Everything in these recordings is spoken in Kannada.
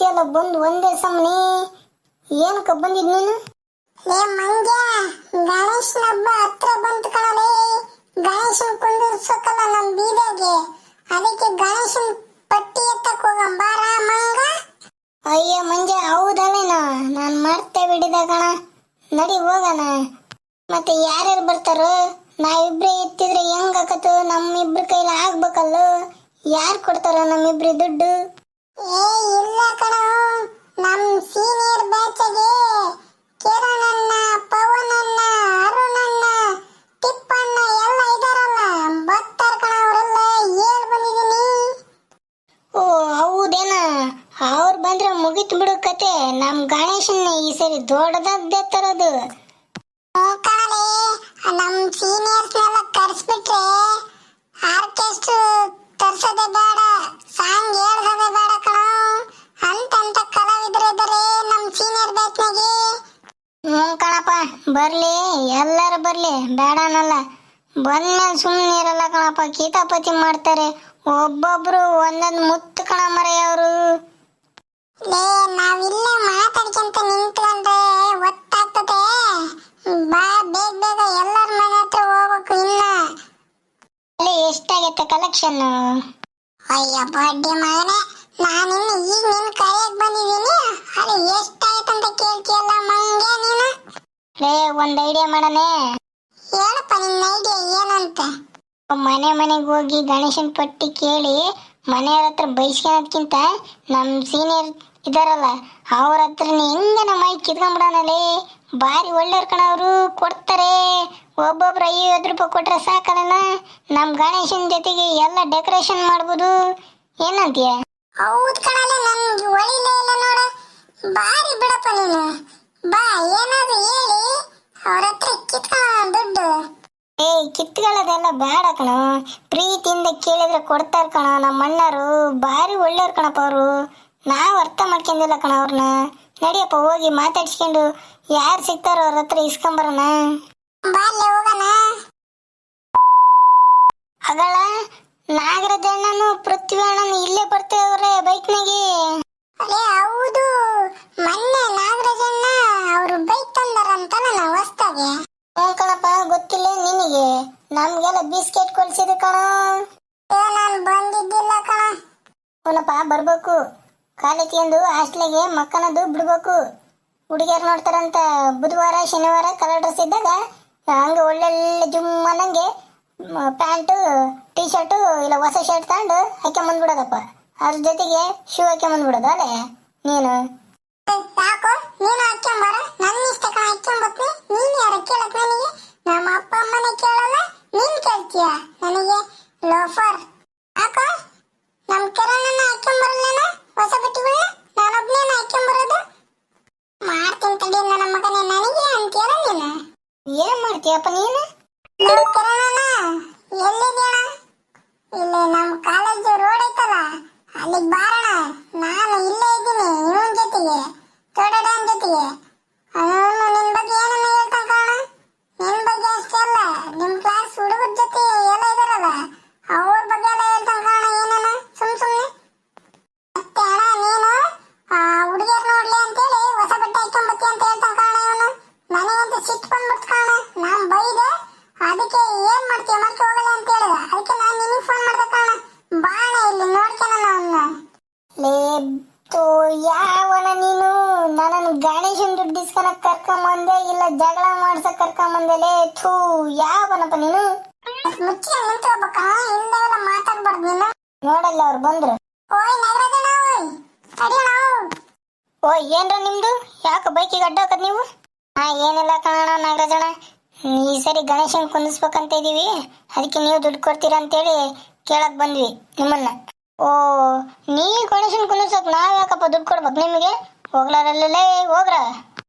ಬರ್ತೀಯಲ್ಲ ಬಂದು ಒಂದೇ ಸಮನೆ ಏನಕ್ಕ ಬಂದಿದ್ ನೀನು? ಲೇ ಮಂಗ್ಯ, ಗಣೇಶನ ಹಬ್ಬ ಹತ್ರ ಬಂತು ಕಣಲೇ. ಗಣೇಶನ್ ಕುಂದಿರ್ಸಕ್ಕಲ್ಲ ನಮ್ ಬೀದಿಗೆ, ಅದಕ್ಕೆ ಗಣೇಶನ್ ಪಟ್ಟಿ ಎತ್ತಕ್ ಹೋಗಂ ಬಾರ ಮಂಗ. ಅಯ್ಯ ಮಂಜ, ಹೌದಲ್ಲೇನ, ನಾನ್ ಮರ್ತೇ ಬಿಡಿದ ಕಣ. ನಡಿ ಹೋಗೋಣ. ಮತ್ತೆ ಯಾರ್ಯಾರು ಬರ್ತಾರೋ? ನಾವಿಬ್ರೇ ಎತ್ತಿದ್ರೆ ಹೆಂಗಾಕತ್ತು? ನಮ್ಮಿಬ್ರ ಕೈಲಿ ಆಗ್ಬೇಕಲ್ಲ. ಯಾರು ಕೊಡ್ತಾರ ನಮ್ಮಿಬ್ರಿ ದುಡ್ಡು? ಏ ಇಲ್ಲ ಕಣ, ನಮ್ ಸೀನಿಯರ್ ಬ್ಯಾಚ್ಗೆ ಕಿರಣನ್ನ, ಪವನನ್ನ, ಅರುಣನ್ನ, ಟಿಪ್ಪಣ್ಣ ಎಲ್ಲ ಇದಾರಲ್ಲ, ಬರ್ತಾರ ಕಣ. ಅವರೆಲ್ಲ ಹೇಳ್ ಬಂದಿದೀನಿ. ಓ ಹೌದೇನ? ಅವ್ರು ಬಂದ್ರೆ ಮುಗಿತು ಬಿಡು ಕತೆ. ನಮ್ ಗಣೇಶನ್ನ ಈ ಸರಿ ದೊಡ್ಡದಾಗ್ದೇ ತರೋದು. ಕಣಲೆ, ನಮ್ ಸೀನಿಯರ್ಸ್ನೆಲ್ಲ ಕರ್ಸ್ಬಿಟ್ರೆ ಆರ್ಕೆಸ್ಟ್ರಾ ತರ್ಸೋದೇ ಬೇಡ, ಸಾಂಗ್ ಹೇಳ್ಸೋದೇ ಬೇಡ ಕಣ. ಅಂತ ಕಲಾವಿದರು ಇದ್ದಾರೆ ನಮ್ ಸೀನಿಯರ್ ಬ್ಯಾಚ್ನಾಗೆ. ಕಣಪ್ಪ, ಬರ್ಲಿ, ಎಲ್ಲರೂ ಬರ್ಲಿ, ಬೇಡನಲ್ಲ. ಬಂದ್ಮೇಲೆ ಸುಮ್ಮನೆ ಇರಲ್ಲ ಕಣಪ್ಪ, ಕಿತಾಪತಿ ಮಾಡ್ತಾರೆ. ಒಬ್ಬೊಬ್ರು ಒಂದೊಂದು ಮುತ್ತು ಕಣ ಮರೆಯ ಅವರು. ಲೇ, ನಾವಿಲ್ಲೇ ಮಾತಾಡ್ಕೊಂತ ನಿಂತ್ಕೊಂಡ್ರೆ ಒತ್ತಾಗ್ತದೆ. ಬಾ, ಬೇಗ ಬೇಗ ಎಲ್ಲರ ಮನೆ ಹತ್ರ ಹೋಗ್ಬೇಕು. ಇನ್ನ ಅಲ್ಲಿ ಎಷ್ಟಾಗೈತೆ ಕಲೆಕ್ಷನ್? ಅಯ್ಯ ಬಡ್ಡಿ ಮಗನೇ, ನಾನಿನ್ನು ಈಗ ನಿನ್ ಕರೆಯಕ್ ಬಂದಿದ್ದೀನಿ, ಅಲ್ಲಿ ಎಷ್ಟಾಯ್ತಂತ ಕೇಳ್ತೀಯಲ್ಲ ಮಂಗೆ ನೀನು. ಲೇ, ಒಂದ್ ಐಡಿಯಾ ಮಾಡನೆ. ಹೇಳಪ್ಪ ನಿನ್ನ ಐಡಿಯಾ ಏನಂತ. ಮನೆಗೆ ಹೋಗಿ ಗಣೇಶನ್ ಪಟ್ಟಿ ಕೇಳಿ ಮನೆಯವ್ರ ಹತ್ರ ಬೈಸ್ಕೊಳೋದ್ಕಿಂತ ನಮ್ ಸೀನಿಯರ್ ಇದಾರಲ್ಲ ಅವ್ರ ಹತ್ರ ಹೆಂಗನ ಮೈ ಕಿತ್ಕೊಂಡ್ಬಿಡೋಣಲೇ. ಭಾರಿ ಒಳ್ಳೆಯವ್ರ ಕಣ, ಅವರು ಕೊಡ್ತಾರೆ. ಒಬ್ಬೊಬ್ರು 50 ರೂಪಾಯಿ ಕೊಟ್ರೆ ಸಾಕಲ್ಲ. ನಮ್ ಗಣೇಶನ್ ಜೊತೆಗೆ ಎಲ್ಲ ಡೆಕೋರೇಷನ್ ಮಾಡ್ಬೋದು. ಏನಂತೀಯ? ಹೌದ್ ಕಣಲೆ, ನನ್ಗೆ ಒಳಿಲೇ ಇಲ್ಲ ನೋಡ. ಬಾರಿ ಬಿಡಪ್ಪ ನೀನು. ಬಾ, ಏನಾದ್ರು ಹೇಳಿ ಅವ್ರ ಹತ್ರ ಕಿತ್ಕೊಳ್ಳೋಣ ದುಡ್ಡು. ಕಿತ್ಕೊಳ್ಳೋದೆಲ್ಲ ಬೇಡ ಕಣ, ಪ್ರೀತಿಯಿಂದ ಕೇಳಿದ್ರೆ ಕೊಡ್ತಾರ ಕಣ. ನಮ್ಮ ಅಣ್ಣರು ಭಾರಿ ಒಳ್ಳೆಯವ್ರು ಕಣಪ್ಪ ಅವರು. ನಾವು ಅರ್ಥ ಮಾಡ್ಕೊಂಡಿಲ್ಲ ಕಣ ಅವ್ರನ್ನ. ನಡಿಯಪ್ಪ, ಹೋಗಿ ಮಾತಾಡ್ಸ್ಕೊಂಡು ಯಾರು ಸಿಗ್ತಾರೋ ಅವ್ರ ಹತ್ರ ಇಸ್ಕೊಂಬರೋಣ. ಬಾಲ್ಯ ಹೋಗೋಣ. ಅಗಳ ನಾಗರಾಜ ಅಣ್ಣನು ಪೃಥ್ವಿ ಅಣ್ಣನು ಇಲ್ಲೇ ಬರ್ತೇವ್ರೆ ಬೈಕ್ನಾಗೆ. ಅರೇ ಹೌದು, ಮೊನ್ನೆ ನಾಗರಾಜಣ್ಣ ಅವರು ಬೈಕ್ ತಂದಾರಂತಲ್ಲ ನಾವು ಹೊಸ್ದಾಗೆ. ಕಣಪ್ಪ, ಗೊತ್ತಿಲ್ಲ ನಿನಗೆ? ನಮ್ಗೆಲ್ಲ ಬಿಸ್ಕೆಟ್ ಕೊಡ್ಸಿದ್ರು ಕಣ. ನಾನು ಬಂದಿದ್ದಿಲ್ಲ ಕಣ. ಅವನಪ್ಪ ಬರ್ಬೇಕು. ಕಾಲೇಜಿಂದು ಹಾಸ್ಟ್ಲಿಗೆ ಮಕ್ಕನದು ಬಿಡ್ಬೇಕು. ಹುಡುಗಿಯರು ನೋಡ್ತಾರಂತ ಬುಧವಾರ ಶನಿವಾರ ಕಲರ್ ಡ್ರೆಸ್ ಇದ್ದಾಗ ಹಂಗೆ ಒಳ್ಳೊಳ್ಳೆ ಜುಮ್ ಅನ್ನಂಗೆ ಪ್ಯಾಂಟು ಟೀ ಶರ್ಟು ಇಲ್ಲ ಹೊಸ ಶರ್ಟ್ ತಗೊಂಡು ಹಾಕ್ಕೊಂಬಂದ್ಬಿಡೋದಪ್ಪ. ಅದ್ರ ಜೊತೆಗೆ ಶೂ ಹಾಕ್ಕೊಂಬಂದ್ಬಿಡೋದು. ಅಲ್ಲೇ ನೀನು ಯಾಕೋ ನೀನು ಹಾಕ್ಕೊಂಬಾರ, ನನ್ನ ಇಷ್ಟ ಕಣ ಹಾಕ್ಕೊಂಬತ್ನಿ. ನೀನು ಯಾರ ಕೇಳಕ್ ನನಗೆ? ನಮ್ಮ ಅಪ್ಪ ಅಮ್ಮನೇ ಕೇಳಲ್ಲ, ನೀನ್ ಕೇಳ್ತೀಯ ನನಗೆ? ಲೋಫರ್ ಹಾಕೋ. ನಮ್ ಕಿರಣನ್ನ ಹಾಕ್ಕೊಂಬರಲ್ಲೇನ ಹೊಸ ಬಟ್ಟೆಗಳನ್ನ? ನಾನೊಬ್ನೇನ ಹಾಕ್ಕೊಂಬರೋದು? ಮಾಡ್ತೀನಿ ತಡಿ ನನ್ನ ಮಗನೇ, ನನಗೆ ಅಂತೀಯಲ್ಲ ನೀನು. ಏನ್ ಮಾಡ್ತೀಯಪ್ಪ ನೀನು? ನಮ್ ಕಿರಣನ ಎಲ್ಲಿದ್ಯಣ? ಇಲ್ಲಿ ನಮ್ ಕಾಲೇಜ್ ರೋಡ್ ಐತಲ್ಲ, ಅಲ್ಲಿಗೆ ಬಾರಣ. ನಾನು ಇಲ್ಲೇ ಇದ್ದೀನಿ ಇವನ್ ಜೊತೆಗೆ, ತೋಡಡನ್ ಜೊತೆಗೆ. ಅವನು ನಿನ್ ಬಗ್ಗೆ ಏನನ್ನ ಹೇಳ್ತಾನ ಕಾರಣ. ನಿನ್ ಬಗ್ಗೆ ಅಷ್ಟೇ ಅಲ್ಲ, ನಿಮ್ ಕ್ಲಾಸ್ ಹುಡುಗರ ಜೊತೆ ಎಲ್ಲ ಇದಾರಲ್ಲ ಅವ್ರ ಬಗ್ಗೆ ಎಲ್ಲ ಹೇಳ್ತಾನ ಕಾರಣ. ಏನನ ಸುಮ್ನೆ ಮತ್ತೆ ಅಣ್ಣ ನೀನು ಹುಡುಗಿಯರ್ ನೋಡ್ಲಿ ಅಂತೇಳಿ ಹೊಸ ಬಟ್ಟೆ ಹಾಕೊಂಬತ್ತಿ ಅಂತ ಹೇಳ್ತಾನ ಕಾರಣ ಇವನು. ನನಗಂತೂ ಸಿಟ್ಟು ಬಂದ್ಬಿಡ್ತು ಕಾರಣ. ನಾನ್ ಬೈದೆ, ಅದಕ್ಕೆ ಏನ್ ಮಾಡ್ತೀಯ ಮತ್ತೆ ಹೋಗಲ್ಲ ಅಂತ ಹೇಳಿದ. ಅದಕ್ಕೆ ನಾನು ನಿನಗೆ ಫೋನ್ ಮಾಡ್ದೆ ಕಾರಣ. ಬಾಣ ಇಲ್ಲಿ ನೋಡ್ಕೊಳ ಅವನ್ನ. ಲೇತು ಯಾವನ ನೀನು? ನನ್ನನ್ನು ಗಣೇಶನ್ ದುಡ್ಡು ಇಸ್ಕೊಳಕ್ ಕರ್ಕೊಂಬಂದೆ ಇಲ್ಲ ಜಗಳ ಮಾಡ್ಸಕ್ ಕರ್ಕೊಂಬಂದೆ? ಲೇ ಥೂ, ಯಾವನಪ್ಪ ನೀನು? ಮುಚ್ಚಿ ನಿಂತ್ಕೋಬೇಕ, ಇಲ್ದೆಲ್ಲ ಮಾತಾಡ್ಬಾರ್ದು ನೀನು. ನೋಡಲ್ಲ ಅವ್ರು ಬಂದ್ರು. ಓಯ್ ನಾಗರಾಜಣ್ಣ, ಓಯ್ ತಡಿಯಣ. ಓಯ್ ಏನ್ರ ನಿಮ್ದು? ಯಾಕೆ ಬೈಕಿಗೆ ಅಡ್ಡ ಹಾಕದ್ ನೀವು? ಏನಿಲ್ಲ ಕಣಣ್ಣ ನಾಗರಾಜಣ್ಣ, ಈ ಸರಿ ಗಣೇಶನ್ ಕುಂದಿಸ್ಬೇಕಂತ ಇದೀವಿ, ಅದಕ್ಕೆ ನೀವು ದುಡ್ಡು ಕೊಡ್ತೀರಾ ಅಂತೇಳಿ ಕೇಳಕ್ ಬಂದ್ವಿ ನಿಮ್ಮನ್ನ. ಓ, ನೀ ಗಣೇಶನ್ ಕುಂದಿರ್ಸಕ್ ನಾವ್ ಯಾಕಪ್ಪ ದುಡ್ಡು ಕೊಡ್ಬೇಕು ನಿಮಗೆ? ಹೋಗ್ಲಾರಲ್ಲೇ ಹೋಗ್ರ.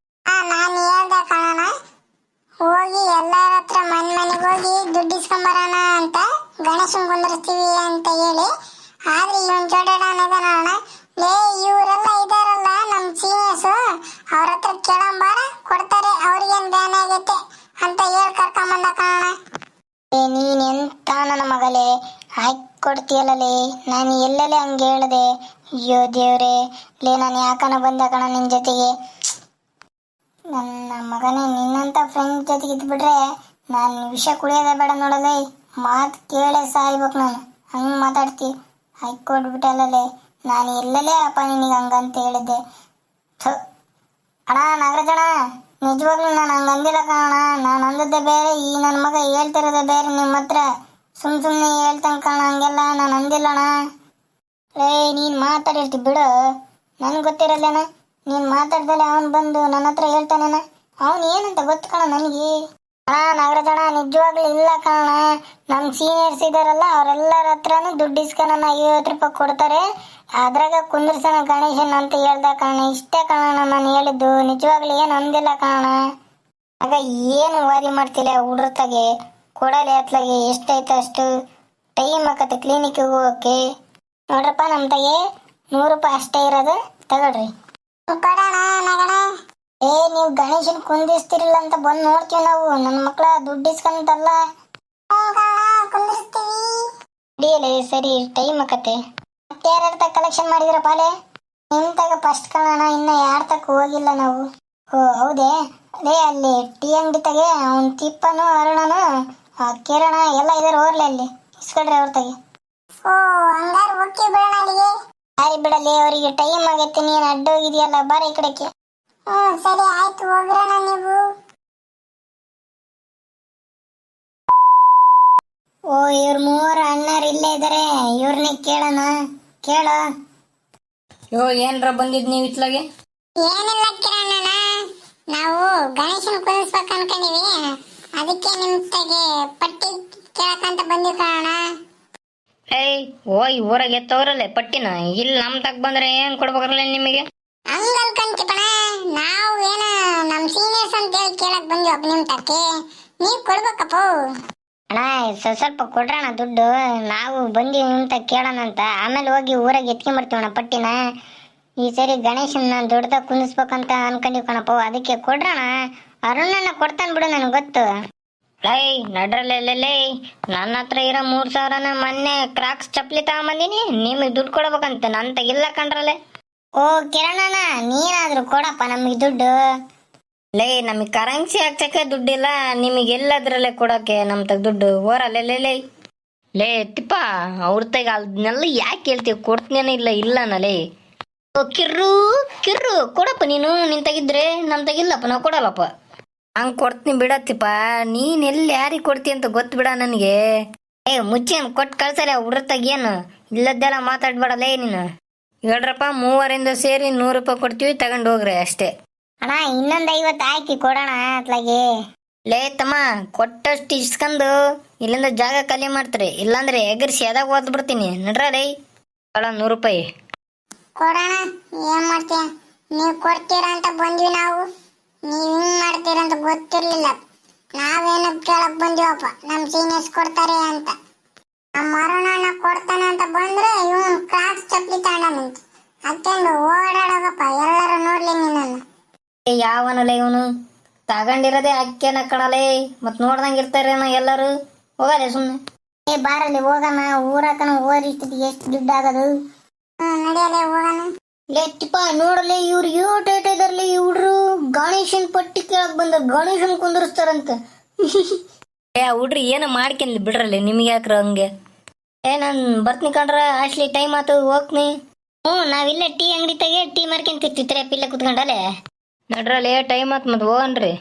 ನಾನು ಹೇಳ್ದೆ ಕಣಣ, ಹೋಗಿ ಎಲ್ಲರ ಹತ್ರ ಮನೆಗೆ ಹೋಗಿ ದುಡ್ಡು ಇಸ್ಕೊಂಬರೋಣ ಅಂತ, ಗಣೇಶನ್ ಕುಂದಿರ್ಸ್ತೀವಿ ಅಂತ ಹೇಳಿ. ಆದ್ರೆ ಇವನ್ ಜೋಡಣ, ಲೇ ಇವರೆಲ್ಲ ಇದಾರಲ್ಲ ನಮ್ ಸೀನಿಯರ್ಸ್, ಅವ್ರ ಹತ್ರ ಕೇಳಂಬಾರ, ಕೊಡ್ತಾರೆ, ಅವ್ರಿಗೇನ್ ಬ್ಯಾನ್ ಆಗೈತೆ ಅಂತ ಹೇಳಿ ಕರ್ಕೊಂಬಂದ ಕಾರಣ. ನೀನ್ ಎಂತ ನನ್ನ ಮಗಲೇ, ಹಾಕಿ ಕೊಡ್ತೀಯಲ್ಲೇ? ನಾನು ಎಲ್ಲೆಲ್ಲೇ ಹಂಗೆ ಹೇಳ್ದೆ, ಅಯ್ಯೋ ದೇವ್ರೆ, ಲೇ ನಾನು ಯಾಕನ ಬಂದೆ ಕಣ ನಿನ್ನ ಜೊತೆಗೆ. ನನ್ನ ಮಗನೇ, ನಿನ್ನಂತ ಫ್ರೆಂಡ್ ಜೊತೆಗೆ ಇದ್ಬಿಟ್ರೆ ನಾನು ವಿಷ ಕುಡಿಯೋದೇ ಬೇಡ ನೋಡಲೇ. ಮಾತು ಕೇಳೇ ಸಾಯ್ಬೇಕು ನಾನು. ಹಂಗೆ ಮಾತಾಡ್ತಿ ಹಾಕೊಟ್ಬಿಟ್ಟಲ್ಲೇ. ನಾನು ಎಲ್ಲಲೇ ಅಪ್ಪ ನಿನಗೆ ಹಂಗಂತ ಹೇಳಿದ್ದೆ. ಥು ಅಣ್ಣ, ನಾಗರಾಜಣ್ಣ, ನಿಜವಾಗ್ಲೂ ನಾನು ಹಂಗೆ ಅಂದಿಲ್ಲ ಕಣ. ನಾನು ಅಂದದ್ದೇ ಬೇರೆ, ಈ ನನ್ನ ಮಗ ಹೇಳ್ತಿರೋದೇ ಬೇರೆ ನಿಮ್ಮ ಹತ್ರ. ಸುಮ್ಮನೆ ಹೇಳ್ತಾನೆ ಕಣ, ಹಂಗೆಲ್ಲ ನಾನು ಅಂದಿಲ್ಲಣ್ಣ. ರೇ, ನೀನು ಮಾತಾಡಿರ್ತಿ ಬಿಡು, ನನಗೆ ಗೊತ್ತಿರಲ್ಲೇನ. ನೀನು ಮಾತಾಡ್ದಲೆ ಅವನು ಬಂದು ನನ್ನ ಹತ್ರ ಹೇಳ್ತಾನೇನ. ಅವನು ಏನಂತ ಗೊತ್ತು ಕಣ ನನಗೆ. ನಾಗರಾಜಣ್ಣ, ನಿಜವಾಗ್ಲೂ ಇಲ್ಲ ಕಣ. ನಮ್ಮ ಸೀನಿಯರ್ಸ್ ಇದಾರಲ್ಲ, ಅವರೆಲ್ಲರ ಹತ್ರನೂ ದುಡ್ಡು ಇಸ್ಕೊಂಡು 50 ರೂಪಾಯಿ ಕೊಡ್ತಾರೆ. ಅದ್ರಾಗ ಕುಂದ್ರಸನ ಗಣೇಶನ್ ಅಂತ ಹೇಳ್ದ ಕಣ. ಇಷ್ಟೇ ಕಣ ನಾನು ಹೇಳಿದ್ದು, ನಿಜವಾಗ್ಲೂ ಏನು ಅಂದಿಲ್ಲ ಕಣ. ಆಗ ಏನು ವಾರಿ ಮಾಡ್ತಿಲ್ಲ ಹುಡ್ರತಾಗೆ, ಕೊಡಲೆ ಅತ್ಲಾಗೆ ಎಷ್ಟೈತೆ ಅಷ್ಟು ಟೈಮ್ ಆಕತ್ತೆ ಕ್ಲಿನಿಕ್ಗೆ ಹೋಗೋಕೆ. ನೋಡ್ರಪ್ಪ, ನಮ್ಮ ತಾಯಿ 100 ರೂಪಾಯಿ ಅಷ್ಟೇ ಇರೋದು, ತಗೊಳ್ರಿ. ಕೊಡೋಣ ನಗಣ. ನೀವು ಗಣೇಶನ್ ಕುಂದಿಸ್ತಿರಲ್ಲ ಅಂತ ಬಂದು ನೋಡ್ತೀವಿ ನಾವು. ನನ್ನ ಮಕ್ಳ ದುಡ್ಡು ಇಸ್ಕೊಂತಲ್ಲ. ಕುಂದಿಸ್ತೀವಿ. ಹಿಡಿಯಲೇ, ಸರಿ ಟೈಮ್ ಆಕತ್ತೆ. ಮತ್ತೆ ಯಾರ್ಯಾರ ಕಲೆಕ್ಷನ್ ಮಾಡಿದಿರ ಪಾಲೆ? ನಿಮ್ ತಗ ಫಸ್ಟ್ ಕಾಣೋಣ, ಇನ್ನ ಯಾರ ತಕ್ಕ ಹೋಗಿಲ್ಲ ನಾವು. ಓ ಹೌದೇ, ಅದೇ ಅಲ್ಲಿ ಟೀ ಅಂಗಡಿ ತಗೆ ಅವ್ನ ತಿಪ್ಪನು ಅರುಣನು ಕಿರಣ ಎಲ್ಲ ಇದಾರೆ. ಹೋಗ್ಲಿ ಅಲ್ಲಿ ಇಸ್ಕೊಳ್ರಿ ಅವ್ರ ತಗೆ. ಓ ಹಂಗಾರೆ ಓಕೆ, ಬಿಡೋಣ ಅಲ್ಲಿಗೆ. ಯಾರಿ ಬಿಡಲಿ, ಅವರಿಗೆ ಟೈಮ್ ಆಗೈತೆ. ನೀನು ಅಡ್ಡ ಹೋಗಿದ್ಯಲ್ಲ, ಬಾರ ಈ ಕಡೆಗೆ. ಸರಿ ಆಯ್ತು, ಹೋಗ್ರಣ ನೀವು. ಓ, ಇವ್ರ 3 ಅಣ್ಣರು ಇಲ್ಲೇ ಇದಾರೆ, ಇವ್ರನ್ನೇ ಕೇಳೋಣ. ಕೇಳ. ಏನ್ರ ಬಂದಿದ್ ನೀವ್ ಇತ್ಲಾಗೆ? ಏನಿಲ್ಲ ಕಿರಣಣ್ಣ, ನಾವು ಗಣೇಶನ್ ಕುದಿಸ್ಬೇಕು ಅನ್ಕೊಂಡಿವಿ. ಅದಕ್ಕೆ ನಿಮ್ ತಗೆ ಪಟ್ಟಿ ಕೇಳಕಂತ ಬಂದಿವಿ ಕಣ. ಓಯ್ ಊರಾಗ ಎತ್ತವ್ರಲ್ಲೇ ಪಟ್ಟಿನ, ಇಲ್ಲಿ ನಮ್ ತಕ್ ಬಂದ್ರೆ ಏನ್ ಕೊಡ್ಬೇಕಲ್ಲ ನಿಮಗೆ? ಹಂಗಲ್ ಕಂತಿಪಣ, ನಾವು ಏನ ನಮ್ ಸೀನಿಯರ್ಸ್ ಅಂತ ಹೇಳಿ ಕೇಳಕ್ ಬಂದಿವಪ್ಪ ನಿಮ್ ತಕ್ಕೆ. ನೀವ್ ಕೊಡ್ಬೇಕಪ್ಪ. ಅಣ್ಣ, ಸ್ವಲ್ಪ ಕೊಡ್ರಣ ದುಡ್ಡು. ನಾವು ಬಂದೀವಿ ನಿಮ್ತ ಕೇಳೋಣ ಅಂತ. ಆಮೇಲೆ ಹೋಗಿ ಊರಾಗ ಎತ್ಕೊಂಬರ್ತೀವಣ್ಣ ಪಟ್ಟಿನ. ಈ ಸರಿ ಗಣೇಶನ ದೊಡ್ಡದಾಗ ಕುಂದಿಸ್ಬೇಕಂತ ಅನ್ಕೊಂಡಿವ್ ಕಣಪ್ಪ, ಅದಕ್ಕೆ ಕೊಡ್ರಣ. ಅರುಣನ್ನ ಕೊಡ್ತಾನೆ ಬಿಡು, ನನಗೆ ಗೊತ್ತು. ನಡ್ರಲ್ಲೇ, ನನ್ನ ಹತ್ರ ಇರೋ 3,000ನ ಮೊನ್ನೆ ಕ್ರಾಕ್ಸ್ ಚಪ್ಲಿ ತಗೊಂಬಂದಿನಿ. ನಿಮಗೆ ದುಡ್ಡು ಕೊಡ್ಬೇಕಂತ ನನ್ ತಗಿಲ್ಲ ಕಂಡ್ರಲ್ಲೇ. ಓ ಕಿರಣಣ್ಣ, ನೀನಾದ್ರೂ ಕೊಡಪ್ಪ ನಮಗೆ ದುಡ್ಡು. ನಮಗ್ ಕರೆನ್ಸಿ ಹಾಕ್ಸಕ್ಕೆ ದುಡ್ಡಿಲ್ಲ, ನಿಮಗೆ ಎಲ್ಲದ್ರಲ್ಲೇ ಕೊಡಕ್ಕೆ ನಮ್ ತಗ ದುಡ್ಡು. ಓರಲ್ಲೇ ಲೇ ತಿಪ್ಪ, ಅವ್ರ ತಗ ಅದನ್ನೆಲ್ಲ ಯಾಕೆ ಹೇಳ್ತೀವಿ? ಕೊಡ್ತೇನೆ ಇಲ್ಲನಲೇ. ಕಿರ್ರು ಕೊಡಪ್ಪ ನೀನು. ನಿನ್ ತಗಿದ್ರೆ ನಮ್ ತಗಿಲ್ಲಪ್ಪ, ನಾವು ಕೊಡಲ್ಲಪ್ಪ. ಹಂಗ್ ಕೊಡ್ತೀನಿ ಬಿಡತ್ತಿಪ್ಪ. ನೀನ್ ಎಲ್ಲಿ ಯಾರಿಗೆ ಕೊಡ್ತಿ ಅಂತ ಗೊತ್ತು ಬಿಡ ನನಗೆ. ಮುಚ್ಚೇನ್ ಕೊಟ್ಟು ಕಳ್ಸಲ್ಲ ಹುಡ್ರತಾಗ. ಏನು ಇಲ್ಲದ್ದೆಲ್ಲ ಮಾತಾಡ್ಬೇಡಲೇ ನೀನು. ಹೇಳ್ರಪ್ಪ, 3 ಸೇರಿ 100 ರೂಪಾಯಿ ಕೊಡ್ತೀವಿ, ತಗೊಂಡ್ ಹೋಗ್ರಿ ಅಷ್ಟೇ. ಅಣ್ಣ, ಇನ್ನೊಂದು 50 ಹಾಕಿ ಕೊಡೋಣ ಅತ್ಲಾಗೆ. ಲೇ ತಮ್ಮ, ಕೊಟ್ಟಷ್ಟು ಇಸ್ಕೊಂಡು ಇಲ್ಲಿಂದ ಜಾಗ ಖಾಲಿ ಮಾಡ್ತಾರೆ, ಇಲ್ಲಾಂದ್ರೆ ಎಗರ್ಸಿ ಎದಾಗ ಓದ್ ಬಿಡ್ತೀನಿ. ನಡ್ರಲೇ, 100 ರೂಪಾಯಿ ಕೊಡೋಣ. ಏನ್ ಮಾಡ್ತೀಯ, ನೀವ್ ಕೊಡ್ತೀರಾ ಅಂತ ಬಂದ್ವಿ ನಾವು. ನೀವ್ ಹಿಂಗ್ ಮಾಡ್ತೀರ ಅಂತ ಗೊತ್ತಿರ್ಲಿಲ್ಲ. ನಾವೇನ ಕೇಳಕ್ ಬಂದಿವಪ್ಪ, ನಮ್ ಸೀನಿಯರ್ಸ್ ಕೊಡ್ತಾರೆ ಅಂತ. ನಮ್ಮ ಅರುಣಣ್ಣ ಕೊಡ್ತಾನೆ ಅಂತ ಬಂದ್ರೆ ಇವನ್ ಕ್ರಾಕ್ಸ್ ಚಪ್ಲಿ ತಗೊಂಡಂತ ಹಾಕೊಂಡು ಓಡಾಡೋಗಪ್ಪ, ಎಲ್ಲರೂ ನೋಡ್ಲಿ ನಿನ್ನನ್ನು. ಯಾವನಲ್ಲ ಇವನು ತಗೊಂಡಿರೋದೇ ಅಕ್ಕೇನ ಕಣಲೇ. ಮತ್ ನೋಡ್ದಂಗ ಇರ್ತಾರೇನ ಎಲ್ಲರೂ. ಹೋಗಲ್ಲ ಸುಮ್ನೆ. ಬಾರಲ್ಲಿ ಹೋಗೋಣ, ಊರಾಕನ ಓದಿಸ್ತಿದ್ದೆ ಎಷ್ಟು ದುಡ್ಡು ಆಗೋದು. ನಡೆಯಲೇ ಹೋಗೋಣ. ಲೆಟ್ಟಿಪ್ಪ ನೋಡಲೇ, ಇವ್ರು ಏಟ್ ಇದಾರ್ಲಿ ಇವ್ರು. ಗಣೇಶನ್ ಪಟ್ಟಿ ಕೇಳಕ್ ಬಂದ, ಗಣೇಶನ್ ಕುಂದರ್ಸ್ತಾರಂತ. ಹುಡ್ರಿ ಏನೋ ಮಾಡ್ಕೊಂಡ್ಲಿ ಬಿಡ್ರಲ್ಲ, ನಿಮ್ಗೆ ಯಾಕ್ರ ಹಂಗೆ? ನಾನ್ ಬರ್ತೀನಿ ಕಂಡ್ರ, ಅಷ್ಟ್ಲಿ ಟೈಮ್ ಆತು, ಹೋಗ್ತೀನಿ. ನಾವಿಲ್ಲ ಟೀ ಅಂಗಡಿ ತೆಗೆ ಟೀ ಮಾರ್ಕೊಂತಿರ್ತಿತ್ರಿ ಪಿಲ್ಲ ಕುತ್ಕೊಂಡಲ್ಲೇ. ನಡ್ರಲ್ಲೇ, ಟೈಮ್ ಆತ್ ಮತ್ ಹೋಗನ್ರಿ.